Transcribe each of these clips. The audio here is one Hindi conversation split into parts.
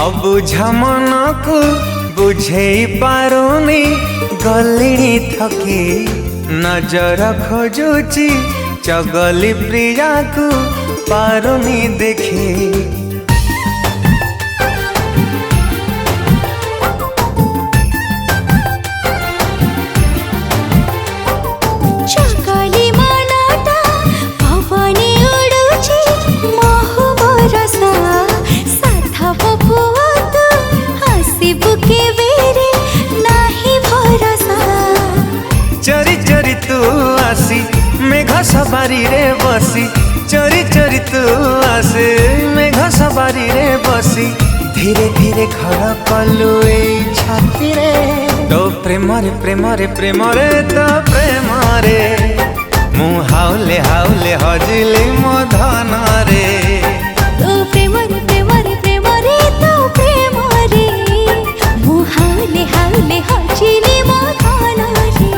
अबुझ मन को बुझे पारुनी गलिणी थकी नजर खोजुची चगली प्रिया को पारुनी देखी। चरी चरी तू आसी मेघ सवारी रे बसी, चरी चरी तू आसी मेघ सवारी रे बसी, धीरे धीरे घर कलु ए छाती रे तो प्रेम रे प्रेम रे प्रेम रे तो प्रेम रे मु हाउले हाउले हजिली मो धन रे तो प्रेम रे प्रेम रे प्रेम रे तो प्रेम रे मु हाउले हाउले हजिली मो धन रे।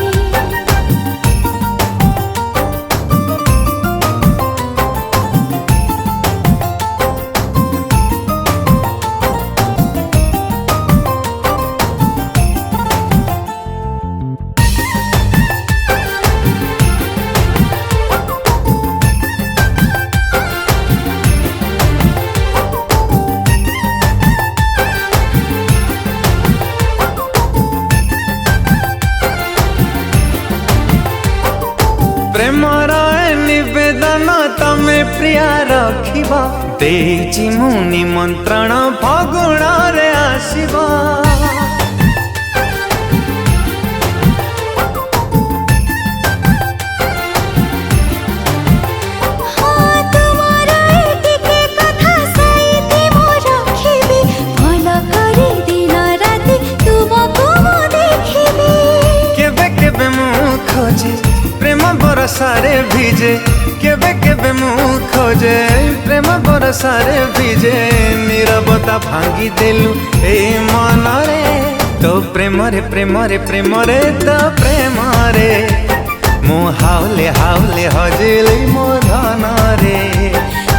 प्रेमर निवेदन तमे प्रिया रखिबा देची मु निमंत्रण फगुण रे आसीबा। केबे केबे मु खोजे प्रेम बरसारे भिजे, केबे केबे मु खोजे प्रेम बरसारे भिजे, नीरवता भांगी देलु ए मन रे तो प्रेम रे प्रेम रे प्रेम रे तो प्रेम रे मु हाउले हाउले हजिली मो धन रे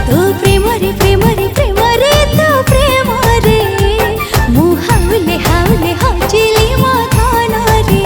तो प्रेम रे प्रेम रे प्रेम रे तो प्रेम रे मु हाउले हाउले हजिली मो धन रे।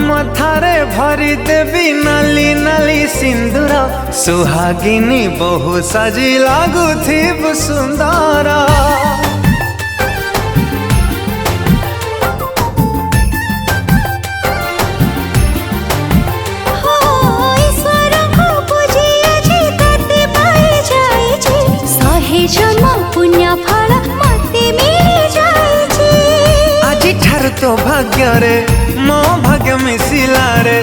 मथारे भरी देवी नाली नाली सिंदूर, सुहागिनी बहु सजी लागुथिब सुंदर। আজি ठार तो भाग्य रे मो भाग्य मिसिला रे,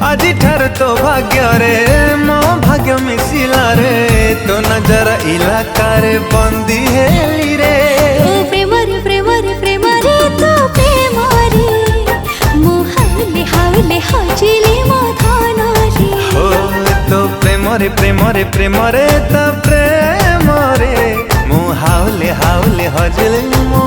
আজি ठार तो भाग्य रे मो भाग्य मिसिला रे तो नजर इलाका रे बंदी हेली रे प्रेम रे प्रेम रे प्रेम रे तो प्रेम रे मु हाउले हाउले हजिली मो धन रे हो तो प्रेम रे प्रेम रे प्रेम रे तो प्रेम रे मु हाउले हाउले हजिली मो